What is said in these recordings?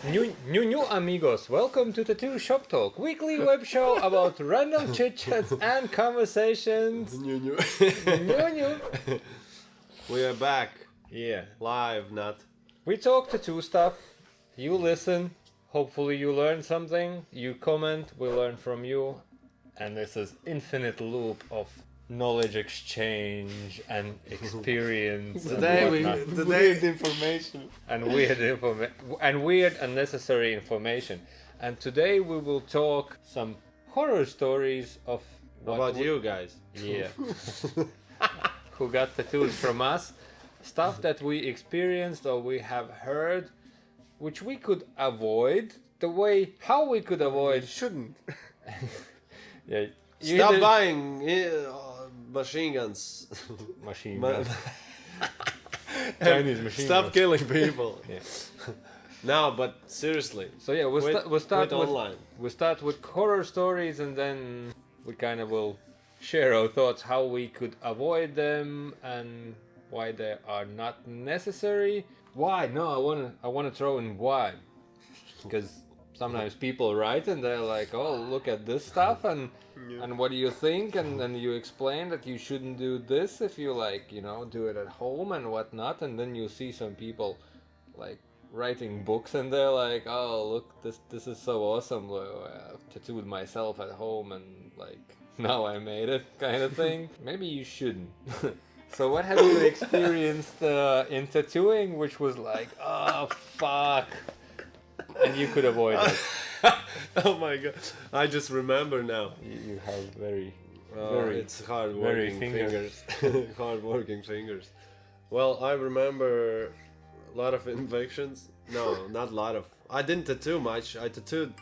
New amigos, welcome to Tattoo Shop Talk, weekly web show about random chit-chats and conversations. New. New. We are back. Yeah. Live, not. We talk tattoo stuff, you listen, hopefully you learn something, you comment, we learn from you, and this is infinite loop of knowledge exchange and experience. Today Weird information. and weird unnecessary information. And today we will talk some horror stories of You guys. Yeah. Who got tattoos from us. Stuff that we experienced or we have heard, which we could avoid. How we could avoid. Shouldn't. Yeah. Stop buying machine guns. Machine guns. Chinese machine Stop guns. killing people. Yeah. No, but seriously. So yeah, we'll start with online. We'll start with horror stories, and then we kind of will share our thoughts how we could avoid them and why they are not necessary. Why? No, I wanna throw in why, because sometimes people write and they're like, oh, look at this stuff and what do you think? And then you explain that you shouldn't do this if you do it at home and whatnot. And then you see some people like writing books and they're like, oh, look, this is so awesome. I've tattooed myself at home and now I made it kind of thing. Maybe you shouldn't. So what have you experienced in tattooing which was like, oh, fuck, and you could avoid it? Oh my god. I just remember now. You have very it's hard working fingers. Hard working fingers. Well, I remember a lot of infections. No, not a lot of. I didn't tattoo much. I tattooed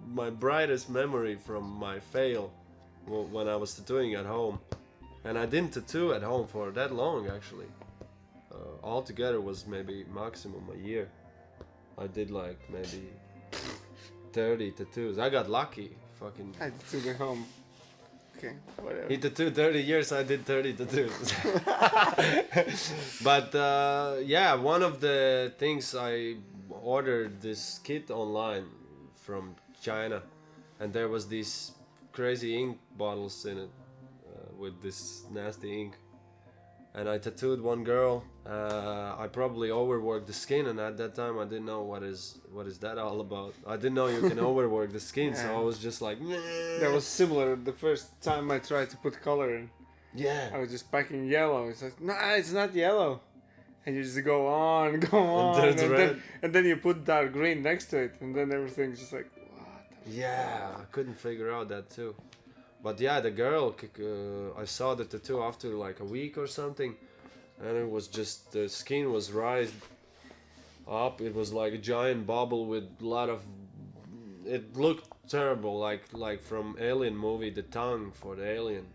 my brightest memory from my fail when I was tattooing at home. And I didn't tattoo at home for that long actually. Altogether was maybe maximum a year. I did maybe 30 tattoos. I got lucky. Fucking. I took it home. Okay, whatever. He tattooed 30 years, I did 30 tattoos. But yeah, one of the things I ordered this kit online from China, and there was these crazy ink bottles in it with this nasty ink. And I tattooed one girl. I probably overworked the skin, and at that time I didn't know what is that all about. I didn't know you can overwork the skin, so I was just like, nah. That was similar the first time I tried to put color in. Yeah. I was just packing yellow. It's like, nah, it's not yellow. And you just go on, and then you put dark green next to it, and then everything's just like, what? Yeah, I couldn't figure out that too. But yeah, the girl, I saw the tattoo after like a week or something, and it was just, the skin was raised up. It was like a giant bubble with a lot of, it looked terrible, like from Alien movie, the tongue for the alien.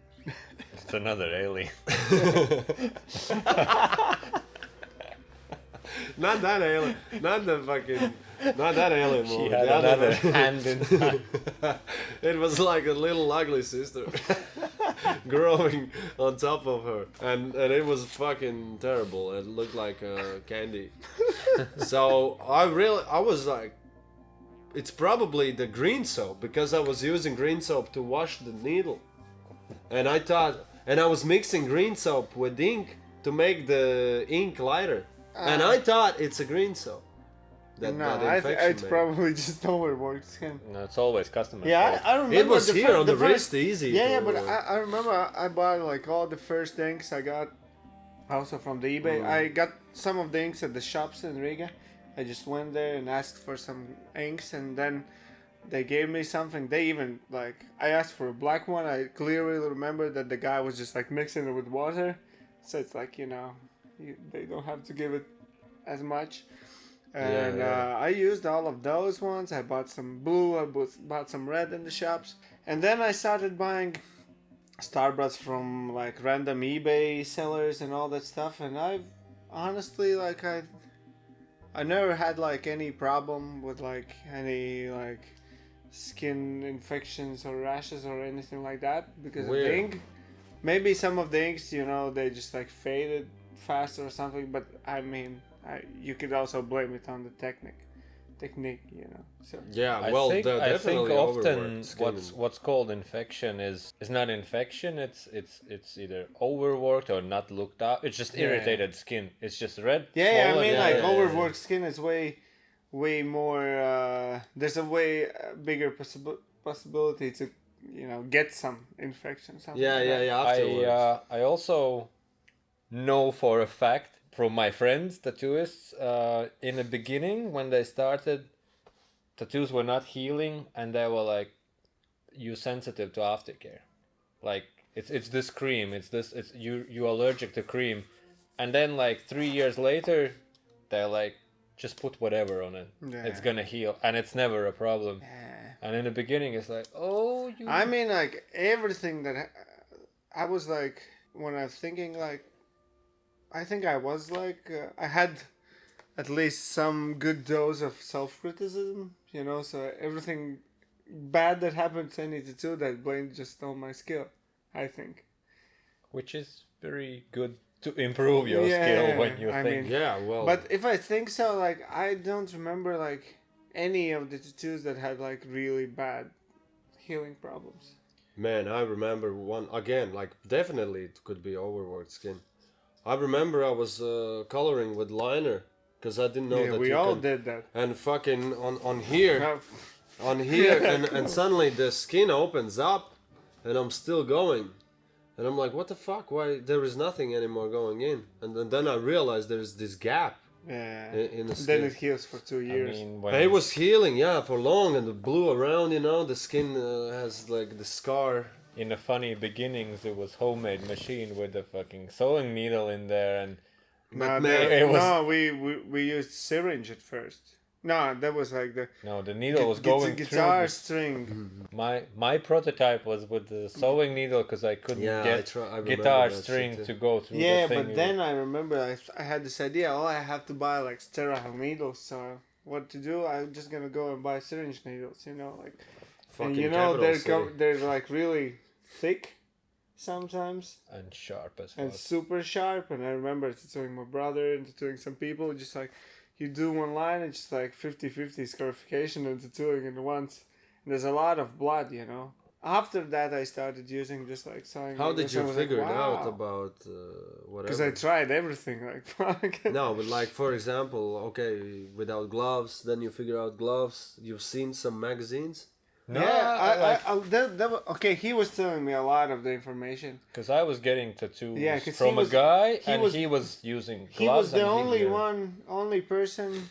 It's another alien. Not that alien, not that alien movie. She had another hand inside. It was like a little ugly sister growing on top of her, and it was fucking terrible. It looked like candy. So I was like, it's probably the green soap, because I was using green soap to wash the needle, and I was mixing green soap with ink to make the ink lighter, and I thought it's a green soap. It's probably just overworked skin. No, it's always customer. Yeah, I remember. It was here on the wrist, easy. Yeah, but I remember I bought like all the first inks I got also from the eBay. I got some of the inks at the shops in Riga. I just went there and asked for some inks, and then they gave me something. They even I asked for a black one. I clearly remember that the guy was just mixing it with water, so it's they don't have to give it as much. And I used all of those ones. I bought some blue, I bought some red in the shops. And then I started buying Starbucks from random eBay sellers and all that stuff. And I've honestly, I never had any problem with any skin infections or rashes or anything like that because of the ink. Maybe some of the inks, they just faded faster or something. But I mean, you could also blame it on the technique. technique, you know. So Yeah, I well, think, they're I think definitely often overworked skin. what's called infection is not infection. It's either overworked or not looked up. It's just Yeah. irritated skin. It's just red. yeah, I swollen, mean, Yeah, like yeah, overworked skin is way more. There's a way bigger possibility to, you know, get some infection. Something Yeah, like yeah, that. yeah. Afterwards. I also know for a fact from my friends tattooists in the beginning when they started, tattoos were not healing and they were like, you sensitive to aftercare, like it's this cream, it's you allergic to cream, and then like 3 years later they're like, just put whatever on it, it's Yeah. gonna heal, and it's never a problem. Yeah. And in the beginning it's like, oh, you I mean, like everything that I was like when I was thinking, like I think I was like I had at least some good dose of self-criticism, you know. So everything bad that happened to any tattoo, that blame just on my skill, I think. which is very good to improve your skill when you I think. mean, Yeah, well. but if I think so, like I don't remember like any of the tattoos that had like really bad healing problems. Man, I remember one again. Like, definitely it could be overworked skin. I remember I was coloring with liner because I didn't know Yeah, that we you all can. did that. And fucking on here, Uh, on here, and suddenly the skin opens up, and I'm still going, and I'm like, what the fuck? Why there is nothing anymore going in? And then I realized there is this gap Yeah. in the Then skin. it heals for 2 I years. mean, when And it was healing, yeah, for long, and it blew around. You know, the skin has like the scar. in the funny beginnings, it was homemade machine with the fucking sewing needle in there, and No, man, it was- no, we used syringe at first. No, that was like the no, the needle was going guitar through. string. My prototype was with the sewing needle because I couldn't Yeah, get I remember guitar that shit string too. to go through. Yeah, the thing. but then I remember I had this idea. Oh, I have to buy like sterile needles. So what to do? I'm just gonna go and buy syringe needles. You know, like, Fucking and you know capital city. they're like really thick sometimes and sharp as and fuck. super sharp. And I remember tattooing my brother and tattooing some people. Just like you do one line, it's just like 50-50 scarification and tattooing in once. And there's a lot of blood, you know. After that, I started using just like sewing. How did needles. I you was figure like, it out wow. about whatever? Because I tried everything, like fuck. No, but like for example, okay, without gloves, then you figure out gloves. You've seen some magazines. No, yeah, okay. He was telling me a lot of the information. because I was getting tattoos Yeah, 'cause from he was- a guy, he and was- he was using gloves. He was the and only person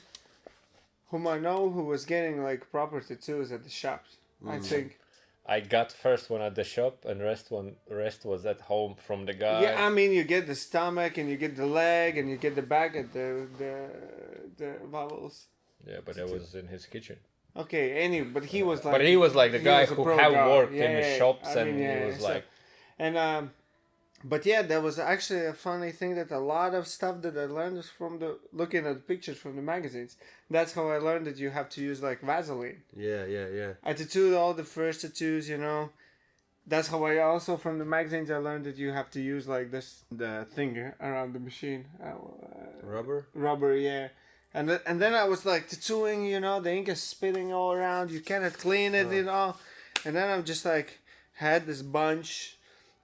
whom I know who was getting like proper tattoos at the shops. I think. I got first one at the shop, and rest was at home from the guy. Yeah, I mean, you get the stomach and you get the leg and you get the back at the vowels. Yeah, but it was in his kitchen. Okay, but he was like. But he was like the guy was a who pro had guy. worked Yeah, in the yeah, shops, I and mean, yeah, he was so- like, And but yeah, there was actually a funny thing that a lot of stuff that I learned is from looking at pictures from the magazines. That's how I learned that you have to use like Vaseline. Yeah. I tattooed all the first tattoos, you know. That's how I also from the magazines I learned that you have to use like the thing around the machine, Rubber. rubber, yeah. And then I was like tattooing, you know, the ink is spitting all around. You cannot clean it, you know. And then I'm just like had this bunch.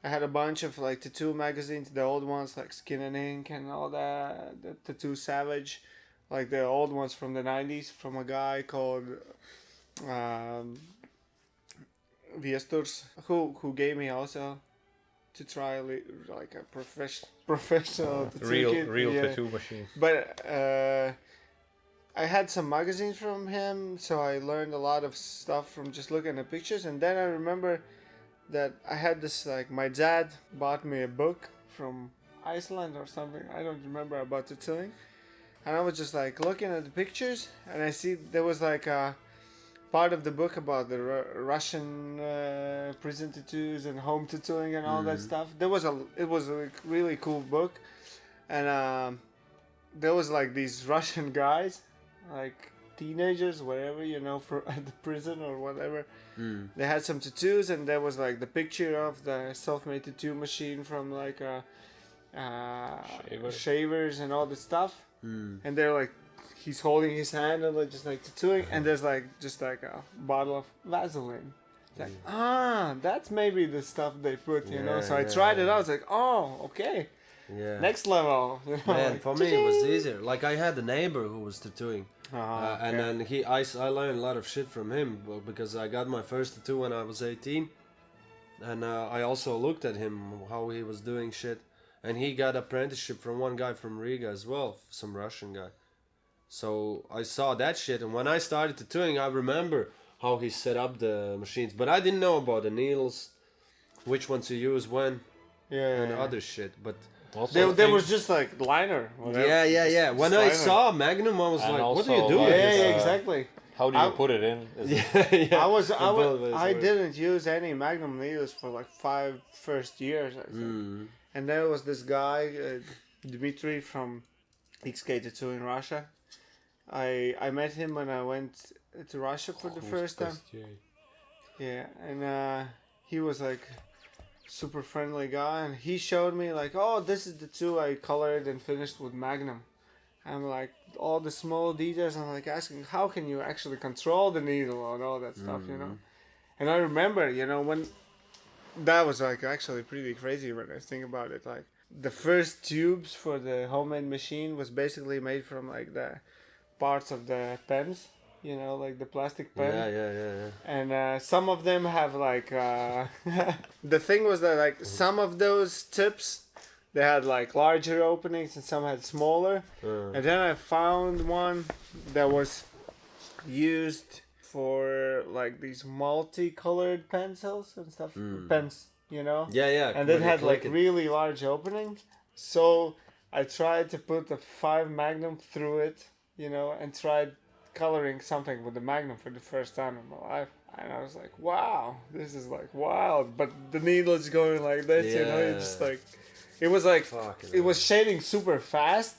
I had a bunch of like tattoo magazines, the old ones like Skin and Ink and all that, the Tattoo Savage, like the old ones from the 90s from a guy called Viesturs, who gave me also to try like a professional tattoo kit. real Yeah. tattoo machine. But I had some magazines from him, so I learned a lot of stuff from just looking at pictures. And then I remember that I had this, like, my dad bought me a book from Iceland or something. I don't remember, about tattooing. And I was just like looking at the pictures, and I see there was like a part of the book about the Russian prison tattoos and home tattooing and all that stuff. It was a really cool book, and there was like these Russian guys, like teenagers, whatever, you know, for at the prison or whatever. They had some tattoos, and there was like the picture of the self-made tattoo machine from like Shaver. shavers and all the stuff. And they're like he's holding his hand and like just like tattooing, and there's like just like a bottle of Vaseline. It's like, that's maybe the stuff they put, you know. So I tried it out. I was like, oh, okay, Yeah. next level. You know, Man, like, for me it was easier. Like I had a neighbor who was tattooing, and okay. then I learned a lot of shit from him because I got my first tattoo when I was 18, and I also looked at him how he was doing shit, and he got apprenticeship from one guy from Riga as well, some Russian guy. So I saw that shit, and when I started tattooing, I remember how he set up the machines, but I didn't know about the needles, which ones to use when, and other shit, but. Also, There was just like liner. Whatever. Yeah. When I saw Magnum, I was And like, "What also, are you doing?" like, Yeah, exactly. how do you put it in? I didn't use any Magnum needles for like 5 first years, I think. And there was this guy, Dmitry from XK Tattoo in Russia. I met him when I went to Russia for the first time. Yeah, and he was like super friendly guy, and he showed me like, oh, this is the tattoo I colored and finished with Magnum. I'm like, all the small details, I'm like asking, how can you actually control the needle and all that stuff, you know? And I remember, you know, when that was like actually pretty crazy when I think about it. Like the first tubes for the homemade machine was basically made from like the parts of the pens, you know, like the plastic pen. Yeah. And some of them have like the thing was that like some of those tips they had like larger openings and some had smaller. And then I found one that was used for like these multicolored pencils and stuff, pens, you know. Yeah. And it had like really large openings. So I tried to put a 5 Magnum through it, you know, and tried coloring something with the Magnum for the first time in my life, and I was like, wow, this is like wild. But the needle is going like this, you know, it's just like it was like it was shading super fast,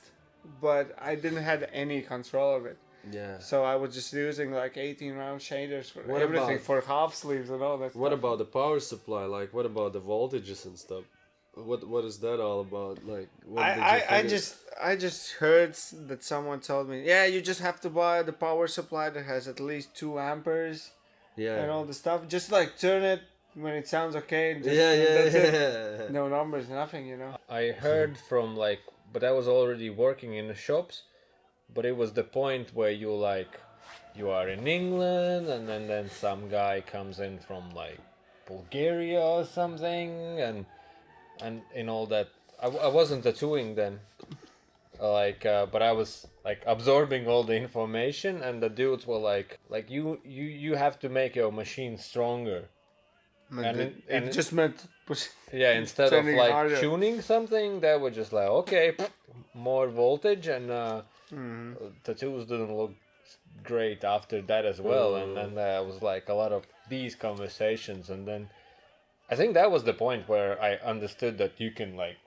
but I didn't have any control of it. Yeah. So I was just using like 18 round shaders for everything, for half sleeves and all that. What stuff. about the power supply? Like, what about the voltages and stuff? What is that all about? Like, what did you figure? I just heard that someone told me, yeah, you just have to buy the power supply that has at least 2 amperes. Yeah. And all the stuff. Just like turn it when it sounds okay. And just, that's it. No numbers, nothing, you know. I heard from like, but I was already working in the shops, but it was the point where you are in England, and then some guy comes in from like Bulgaria or something, and in all that. I wasn't tattooing then, but I was like absorbing all the information, and the dudes were like you have to make your machine stronger. It just meant instead of like harder. tuning something, they were just like, okay, more voltage, and tattoos didn't look great after that as well. And then there was like a lot of these conversations, and then I think that was the point where I understood that you can like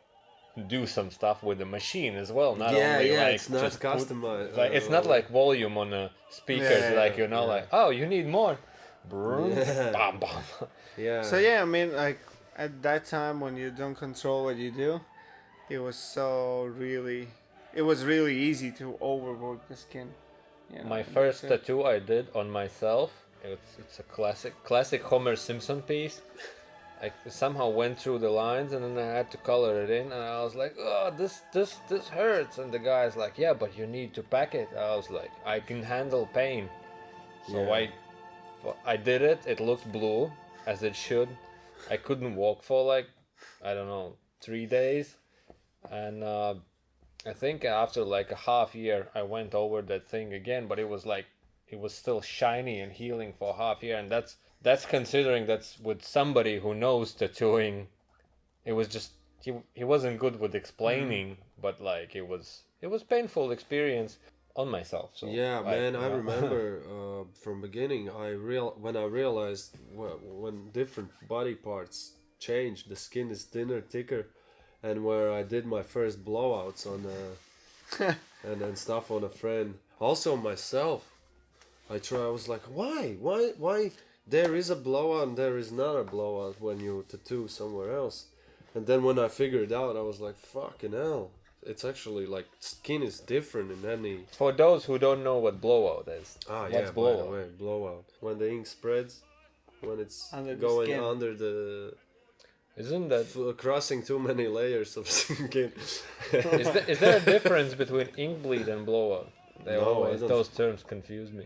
do some stuff with the machine as well. Not only like it's not just customized. like it's not like volume on the speakers, like you know, like, oh, you need more. Bam, bam. Yeah. So yeah, I mean, like at that time when you don't control what you do, it was really easy to overwork the skin. You know, My first tattoo I did on myself. It's a classic Homer Simpson piece. I somehow went through the lines, and then I had to color it in, and I was like, oh, this hurts. And the guy's like, yeah, but you need to pack it. I was like, I can handle pain. So I did it. It looked blue, as it should. I couldn't walk for like, I don't know, 3 days. And I think after like a half year, I went over that thing again, but it was still shiny and healing for half year. And that's considering that's with somebody who knows tattooing. It was just, he wasn't good with explaining, but like it was painful experience on myself. So yeah, man, I remember from beginning. When I realized when different body parts change, the skin is thinner, thicker, and where I did my first blowouts on and then stuff on a friend, also myself. I was like, why? There is a blowout and there is not a blowout when you tattoo somewhere else. And then when I figured out, I was like, fucking hell. it's actually like skin is different in any. For those who don't know what blowout is, Ah, what's yeah. By the blowout? way, blowout. When the ink spreads, when it's Under the going skin. under the Isn't that crossing too many layers of skin. is there a difference between ink bleed and blowout? They No, always I don't- those terms confuse me.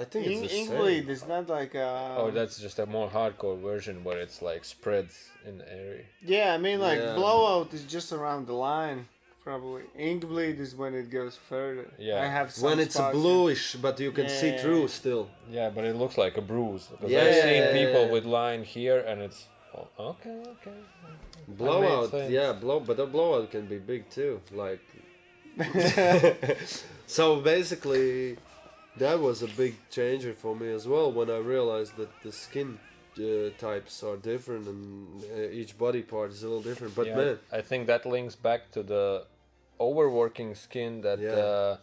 I think it's the Ink same. bleed is not like a. Oh, that's just a more hardcore version where it's like spreads in the area. Yeah, I mean like Yeah. blowout is just around the line, probably. Ink bleed is when it goes further. Yeah. I have some When it's a spots bluish, but you can see Yeah. through still. Yeah, but it looks like a bruise. Because Yeah, I've yeah, seen yeah, people yeah. with line here, and it's okay. Blowout, sense. yeah, but the blowout can be big too. Like, so basically, that was a big changer for me as well when I realized that the skin types are different and each body part is a little different. But Yeah, man, I think that links back to the overworking skin that Yeah.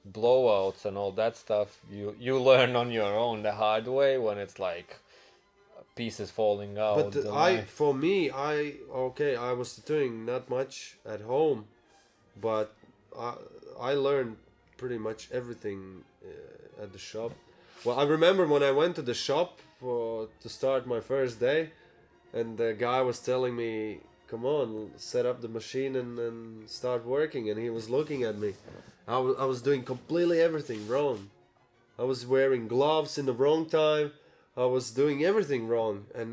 blowouts and all that stuff you learn on your own the hard way when it's like pieces falling out. but the I line. for me I was doing not much at home, but I learned pretty much everything at the shop. Well, I remember when I went to the shop to start my first day, and the guy was telling me, "Come on, set up the machine and start working." And he was looking at me. I was doing completely everything wrong. I was wearing gloves in the wrong time. I was doing everything wrong, and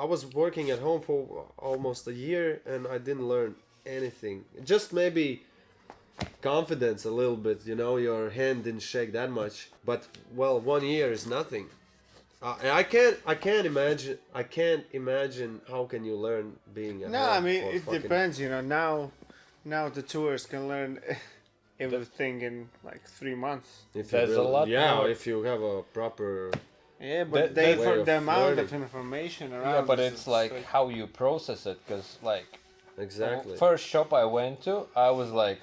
I was working at home for almost a year, and I didn't learn anything. Just maybe confidence a little bit, you know, your hand didn't shake that much. But well, 1 year is nothing. And I can't imagine how can you learn being at No, home I mean for it fucking- depends. You know, now the tourists can learn everything in like 3 months. If you There's a lot yeah, more- if you have a proper Yeah, That- but they that- for way of the amount of learning. information around. Yeah, but is it's like how you process it, because like exactly. first shop I went to, I was like,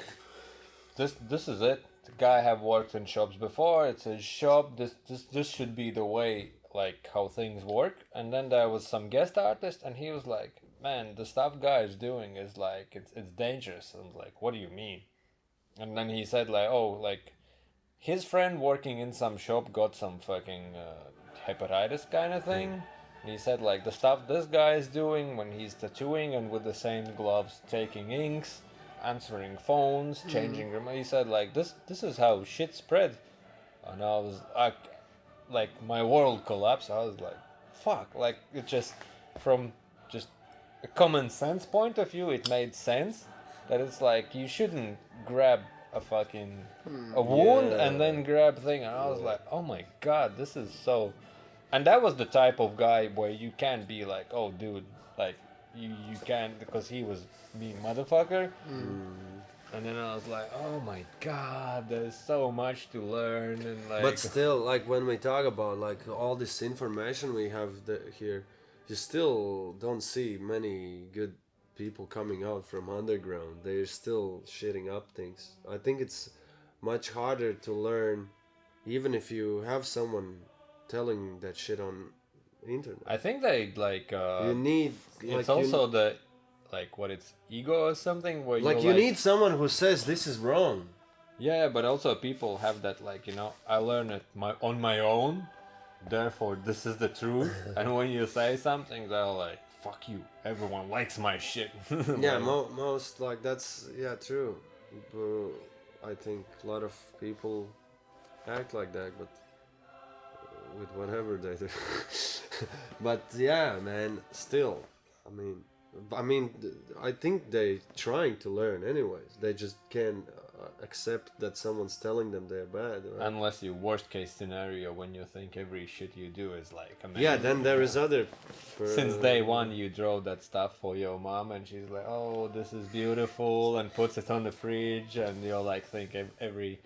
this is it. The guy have worked in shops before. It's a shop. This should be the way like how things work. And then there was some guest artist, and he was like, man, the stuff guy is doing is like it's dangerous. And I was like, what do you mean? And then he said like, oh, like his friend working in some shop got some fucking hepatitis kind of thing. He said like the stuff this guy is doing when he's tattooing and with the same gloves taking inks, answering phones, changing he said like this is how shit spread. And I was like my world collapsed. I was like fuck, like it just from just a common sense point of view it made sense that it's like you shouldn't grab a fucking a wound Yeah. and then grab thing, and I was like, oh my god, this is so. And that was the type of guy where you can't be like, oh dude, like you can't, because he was being motherfucker. And then I was like, oh my god, there's so much to learn. And like, But still, like when we talk about like all this information we have here, you still don't see many good people coming out from underground. They're still shitting up things. I think it's much harder to learn, even if you have someone telling that shit on internet. I think they like You need it's like also the like what it's ego or something where like you're you need someone who says this is wrong. Yeah, but also people have that like, you know, I learn it on my own, therefore this is the truth. And when you say something, they're like, fuck you, everyone likes my shit. Yeah, Like, most like that's true. But I think a lot of people act like that, but with whatever they do. But yeah, man, still, I mean, I think they trying to learn anyways. They just can't accept that someone's telling them they're bad. Right? unless you worst case scenario when you think every shit you do is like amazing. Yeah, then there is other. Since day one, you draw that stuff for your mom, and she's like, "Oh, this is beautiful," and puts it on the fridge, and you're like, think every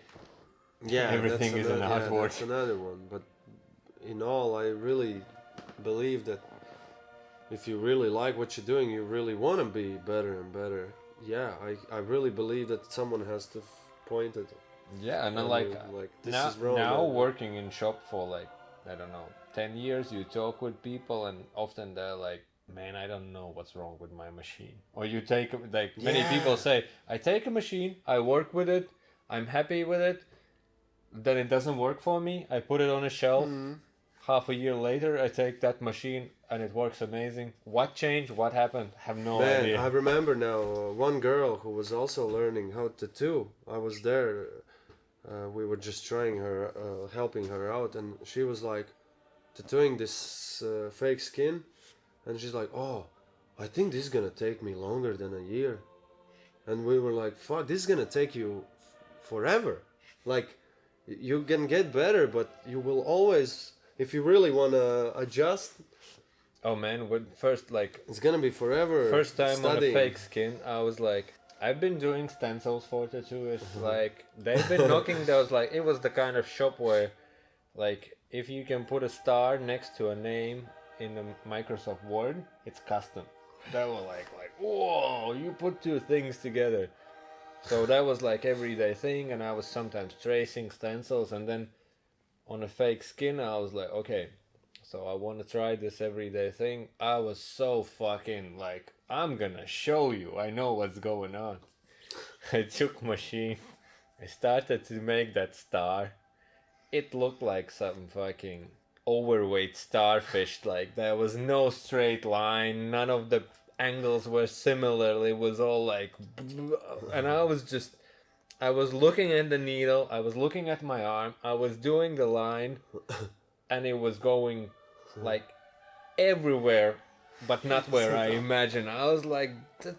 Yeah, everything that's is an another- artwork. That's another one. But in all, I really believe that if you really like what you're doing, you really want to be better and better. Yeah, I really believe that someone has to point it. Yeah, and then And like this now, is wrong. now and- working in shop for like I don't know 10 years, you talk with people, and often they're like man, I don't know what's wrong with my machine. Or you take, like, many Yeah. people say, I take a machine, I work with it, I'm happy with it, then it doesn't work for me, I put it on a shelf. Half a year later, I take that machine and it works amazing. What changed? What happened? Have no Man, idea. I remember now one girl who was also learning how to tattoo. I was there. We were just trying her, helping her out, and she was like tattooing this fake skin, and she's like, "Oh, I think this is gonna take me longer than a year," and we were like, "Fuck, this is gonna take you forever. Like, you can get better, but you will always, if you really wanna adjust, Oh man, when first, like, it's gonna be forever." first time studying. on a fake skin, I was like, I've been doing stencils for tattooists. Like, they've been knocking those, like, it was the kind of shop where, like, if you can put a star next to a name in the Microsoft Word, it's custom. They were like, whoa, you put two things together. So that was like everyday thing, and I was sometimes tracing stencils, and then on a fake skin, I was like, okay, so I want to try this everyday thing. I was so fucking like, I'm gonna show you. I know what's going on. I took machine. I started to make that star. It looked like some fucking overweight starfish. Like, there was no straight line. None of the angles were similar. It was all like, and I was looking at the needle. I was looking at my arm. I was doing the line, and it was going like everywhere, but not where I imagined. I was like,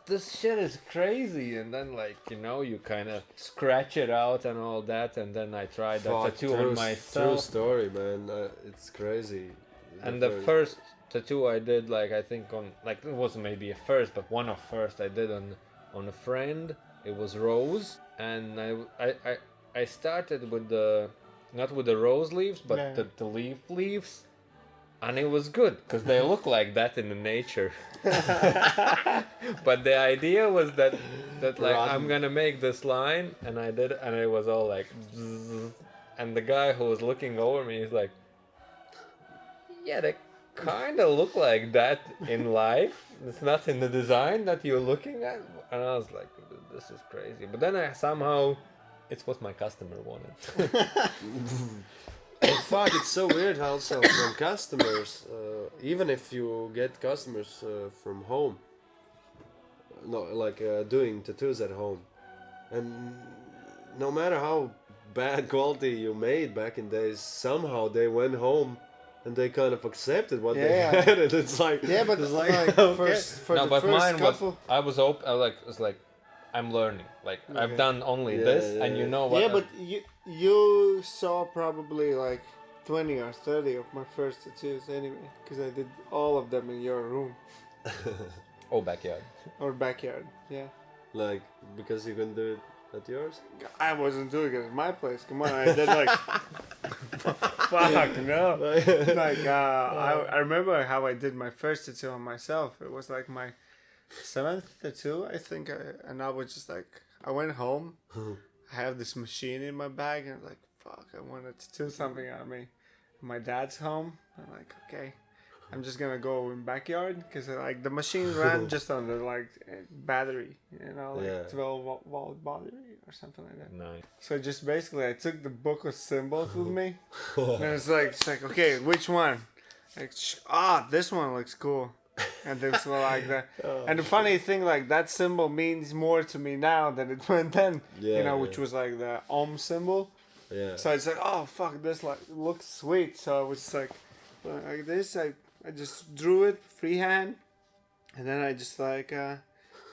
this shit is crazy. And then, like, you know, you kind of scratch it out and all that. And then I tried that Fuck, tattoo on True myself. story, man. It's crazy. And the first tattoo I did, like, I think on, like, it wasn't maybe a first, but one of first I did on a friend. It was rose, and I started with the, not with the rose leaves, but Yeah. the leaves, and it was good because they look like that in the nature. But the idea was that like, I'm gonna make this line, and I did, and it was all like, zzz, and the guy who was looking over me is like, yeah, they kind of look like that in life. It's not in the design that you're looking at. And I was like, this is crazy. But then I somehow, it's what my customer wanted. Fuck, it's so weird how also from customers, even if you get customers from home, no, like doing tattoos at home, and no matter how bad quality you made back in days, somehow they went home and they kind of accepted what they Yeah. had, and it's like, Yeah, but it's like, okay. first for No, the but first mine couple. was, I was open, it's like, I'm learning. Like, I've Okay. done only Yeah, this, yeah, and you yeah. know what? Yeah, but you saw probably like 20 or 30 of my first tattoos anyway, because I did all of them in your room Oh, backyard. or backyard. Yeah, Like, because you can do it at yours? I wasn't doing it at my place. Come on, I did like fuck no. Like I remember how I did my first tattoo on myself. It was like my 7th tattoo, I think, and I was just like, I went home. I have this machine in my bag, and I was like, fuck, I wanted to do something on me. My dad's home. I'm like, okay, I'm just gonna go in backyard because like the machine ran just on the like battery, you know, like Yeah. 12-volt battery or something like that. Nice. So just basically, I took the book of symbols with me, and it's like, okay, which one? Like, this one looks cool, and this one like that. And the funny thing, like that symbol means more to me now than it went then. Yeah, you know, yeah. which was like the symbol. Yeah. So it's like, oh fuck, this like looks sweet. So I was just like this. I just drew it freehand, and then I just like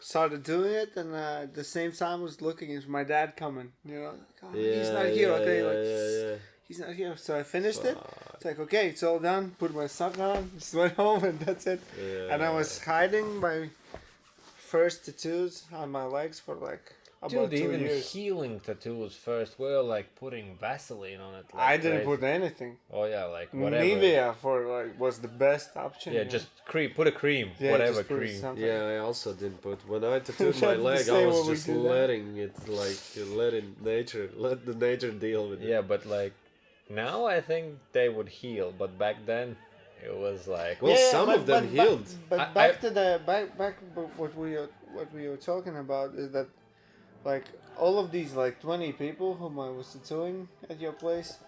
started doing it, and at the same time was looking. Is my dad coming? You know, like, oh, he's not here. Okay, like he's not here. So I finished it. It's like, okay, it's all done. Put my sock on. Just went home, and that's it. Yeah. And I was hiding my first tattoos on my legs for like about Dude, 2 even years. healing tattoos first were like putting Vaseline on it. Like I didn't crazy. put anything. Oh yeah, like whatever. Nivea for like was the best option. Yeah, you know? just cream. Put a cream. Yeah, whatever just put cream. something. Yeah, I also didn't put. When I tattooed my That's the leg, I same was when we just do that. letting it, like, let the nature deal with it. Yeah, but like now I think they would heal, but back then It was like, Well, some of them healed. But back to the back what we were talking about is that like all of these like 20 people whom I was tattooing at your place,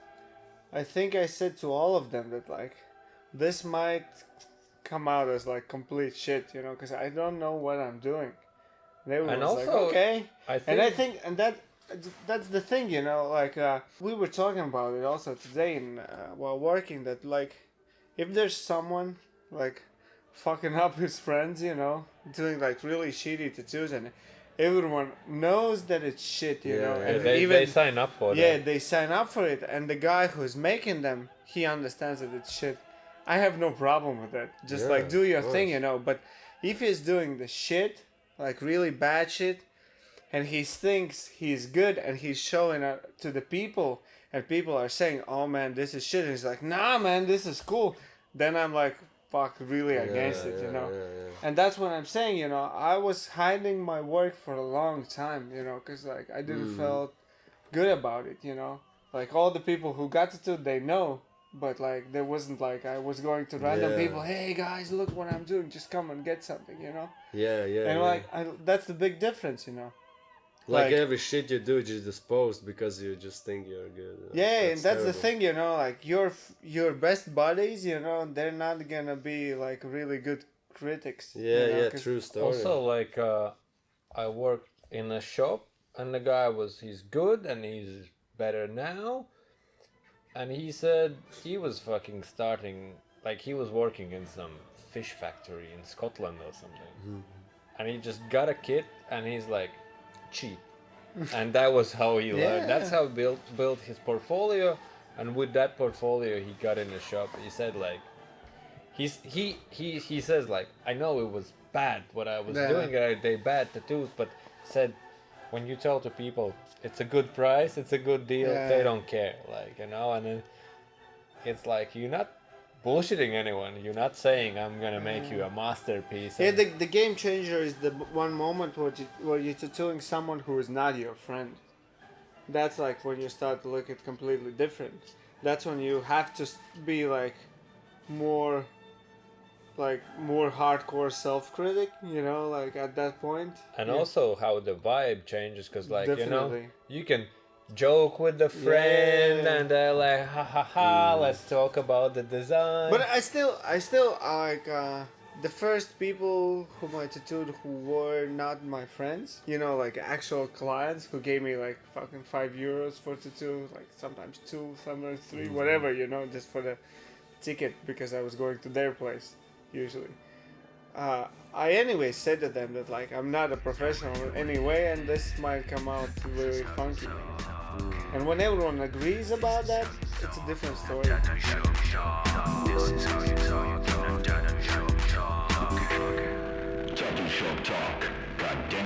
I think I said to all of them that like this might come out as like complete shit, you know, because I don't know what I'm doing. They were And like, also, okay, I think that's the thing, you know, like we were talking about it also today while working, that like if there's someone like fucking up his friends, you know, doing like really shitty tattoos, and everyone knows that it's shit, you know, and they sign up for that. they sign up for it, and the guy who's making them, he understands that it's shit. I have no problem with that. Just like do your thing, you know. But if he's doing the shit, like really bad shit, and he thinks he's good and he's showing it to the people, and people are saying, "Oh man, this is shit," and he's like, "Nah, man, this is cool," then I'm like, fuck, really against it, you know. And that's what I'm saying, you know. I was hiding my work for a long time, you know, because like I didn't feel good about it, you know. Like all the people who got tattooed, they know. But like there wasn't like I was going to random people, hey guys, look what I'm doing, just come and get something, you know. And like that's the big difference, you know. Like every shit you do, just disposed because you just think you're good. And that's the thing, you know. Like your best buddies, you know, they're not gonna be like really good critics. True story. Also, like I worked in a shop, and the guy he's good and he's better now. And he said he was fucking starting, like he was working in some fish factory in Scotland or something. Mm-hmm. And he just got a kit and he's like, cheap. And that was how he learned. That's how he built his portfolio. And with that portfolio he got in the shop. He said like, he says like, I know it was bad what I was doing, they bad tattoos, but said when you tell to people, it's a good price, it's a good deal, they don't care, like, you know. And then it's like you're not bullshitting anyone, you're not saying I'm gonna make you a masterpiece. The game changer is the one moment where you're tattooing someone who is not your friend. That's like when you start to look at completely different. That's when you have to be like more hardcore self-critic, you know, like at that point. And also how the vibe changes, because like, you know, you can joke with the friend and they're like, ha ha ha, let's talk about the design. But I still like the first people whom I tattooed who were not my friends, you know, like actual clients who gave me like fucking €5 for tattoo, like sometimes 2, sometimes 3, whatever, you know, just for the ticket, because I was going to their place usually. I anyway said to them that like I'm not a professional anyway, and this might come out really funky. And when everyone agrees about that, it's a different story. This is how you talk. Tattoo shop talk. God damn.